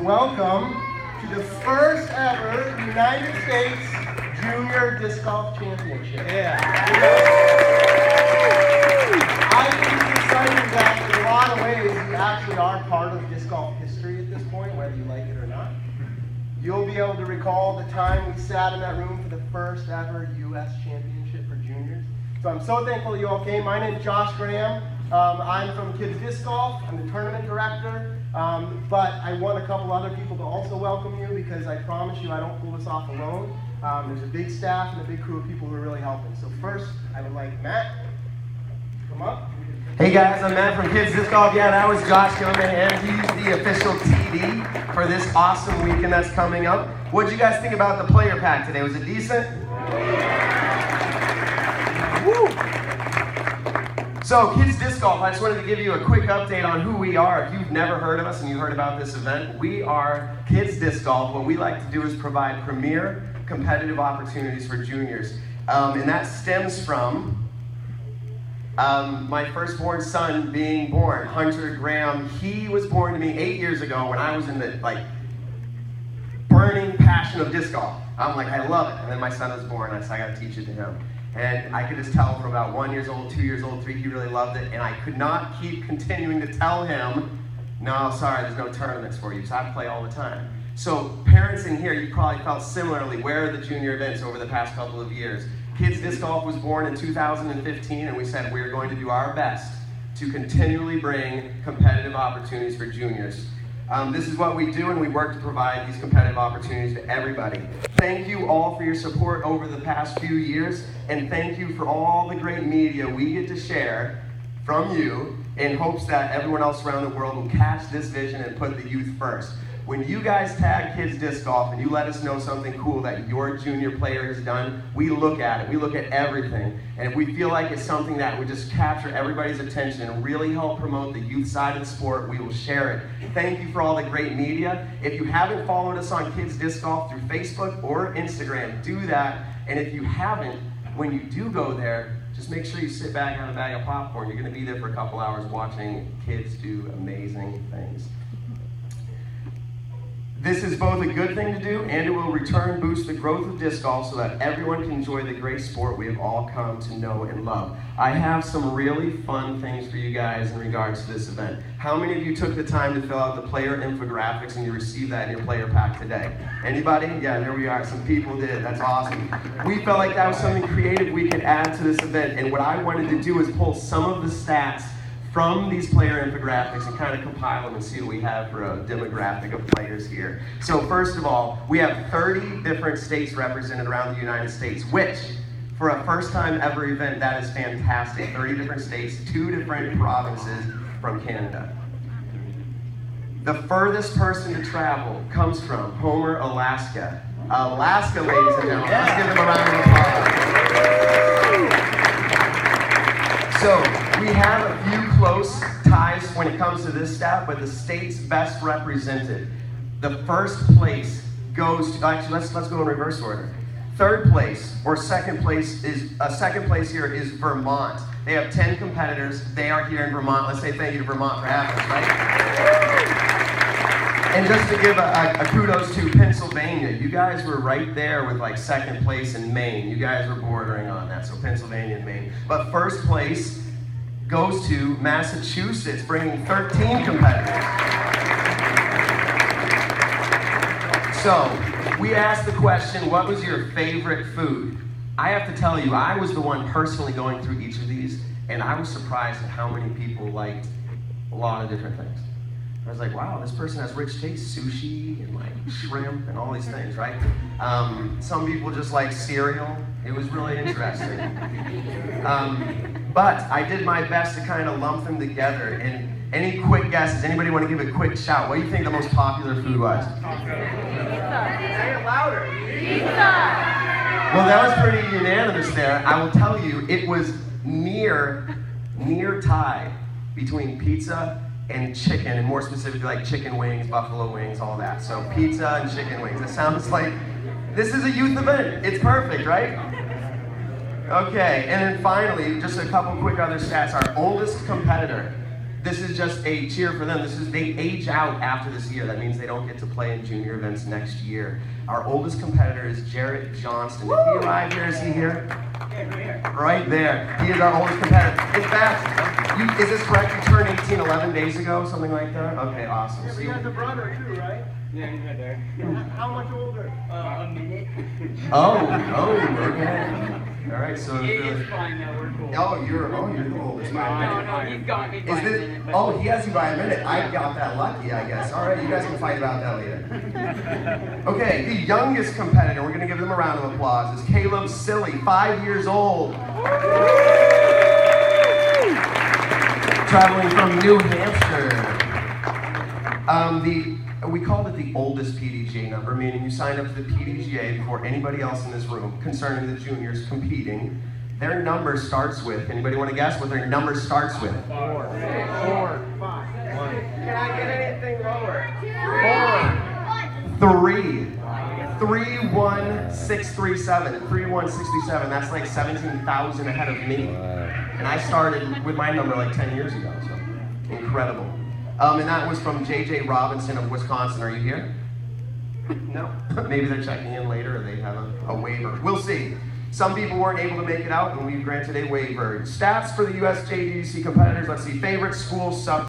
welcome to the first ever United States Junior Disc Golf Championship. Yeah. I think it's exciting that in a lot of ways you actually are part of disc golf history at this point, whether you like it or not. You'll be able to recall the time we sat in that room for the first ever U.S. Championship for juniors. So I'm so thankful you all came. My name is Josh Graham. I'm from Kids Disc Golf. I'm the tournament director. But I want a couple other people to also welcome you because I promise you I don't pull this off alone. There's a big staff and a big crew of people who are really helping. So first, I would like Matt to come up. Hey guys, I'm Matt from Kids Disc Golf. Yeah, that was Josh Gilman. He's the official TD for this awesome weekend that's coming up. What'd you guys think about the player pack today? Was it decent? Woo! So, Kids Disc Golf, I just wanted to give you a quick update on who we are. If you've never heard of us and you heard about this event, we are Kids Disc Golf. What we like to do is provide premier competitive opportunities for juniors. And that stems from my firstborn son being born, Hunter Graham. He was born to me 8 years ago when I was in the burning passion of disc golf. I'm like, I love it. And then my son was born, and I said, I gotta teach it to him. And I could just tell from about 1 year old, 2 years old, 3, he really loved it. And I could not keep continuing to tell him, no, sorry, there's no tournaments for you, so I play all the time. So parents in here, you probably felt similarly, where are the junior events over the past couple of years? Kids Disc Golf was born in 2015, and we said we're going to do our best to continually bring competitive opportunities for juniors. This is what we do, and we work to provide these competitive opportunities to everybody. Thank you all for your support over the past few years, and thank you for all the great media we get to share from you in hopes that everyone else around the world will catch this vision and put the youth first. When you guys tag Kids Disc Golf and you let us know something cool that your junior player has done, we look at it. We look at everything. And if we feel like it's something that would just capture everybody's attention and really help promote the youth side of the sport, we will share it. Thank you for all the great media. If you haven't followed us on Kids Disc Golf through Facebook or Instagram, do that. And if you haven't, when you do go there, just make sure you sit back and have a bag of popcorn. You're going to be there for a couple hours watching kids do amazing things. This is both a good thing to do, and it will return boost the growth of disc golf so that everyone can enjoy the great sport we have all come to know and love. I have some really fun things for you guys in regards to this event. How many of you took the time to fill out the player infographics and you received that in your player pack today? Anybody? Yeah, there we are. Some people did. That's awesome. We felt like that was something creative we could add to this event, and what I wanted to do is pull some of the stats from these player infographics and kind of compile them and see what we have for a demographic of players here. So first of all, we have 30 different states represented around the United States, which for a first time ever event, that is fantastic. 30 different states, 2 different provinces from Canada. The furthest person to travel comes from Homer, Alaska. Alaska, ladies and gentlemen. Yeah. Let's give them a round of applause. So, we have a few close ties when it comes to this stat, but the state's best represented. The first place goes to, actually, let's go in reverse order. Third place, or second place here is Vermont. They have 10 competitors. They are here in Vermont. Let's say thank you to Vermont for having us, right? And just to give a kudos to Pennsylvania, you guys were right there with like second place in Maine. You guys were bordering on that, so Pennsylvania and Maine. But first place goes to Massachusetts, bringing 13 competitors. So, we asked the question, what was your favorite food? I have to tell you, I was the one personally going through each of these, and I was surprised at how many people liked a lot of different things. I was like, wow, this person has rich taste, sushi and like shrimp and all these things, right? Some people just like cereal. It was really interesting. But I did my best to kind of lump them together. And any quick guesses? Anybody want to give a quick shout? What do you think the most popular food was? Pizza. Say it louder. Pizza. Well, that was pretty unanimous there. I will tell you, it was near tie between pizza and chicken, and more specifically like chicken wings, buffalo wings, all that. So pizza and chicken wings. It sounds like this is a youth event. It's perfect, right? Okay, and then finally, just a couple quick other stats. Our oldest competitor this is just a cheer for them. They age out after this year. That means they don't get to play in junior events next year. Our oldest competitor is Jarrett Johnston. Did he arrive here? Is he here? Right there. He is our oldest competitor. In fact, is this correct? You turned 18 11 days ago, something like that? Okay, awesome. Yeah, but he has a brother too, right? Yeah, he's right there. How much older? A minute. Okay. All right, so It's fine now, we're cool. you're the oldest. No, you've got me by a minute. Oh, he has you by a minute. I got that lucky, I guess. All right, you guys can fight about that later. Okay, the youngest competitor, we're going to give them a round of applause, is Caleb Silly, 5 years old. Traveling from New Hampshire. We called it the oldest PDGA number, meaning you signed up to the PDGA before anybody else in this room concerning the juniors competing. Their number starts with, anybody want to guess what their number starts with? 4, 5. Can I get anything lower? 3. 31637. 31637. That's like 17,000 ahead of me. And I started with my number like 10 years ago, so incredible. And that was from JJ Robinson of Wisconsin. Are you here? No? Maybe they're checking in later or they have a waiver. We'll see. Some people weren't able to make it out and we've granted a waiver. Stats for the Usjdgc competitors. Let's see. Favorite school sub.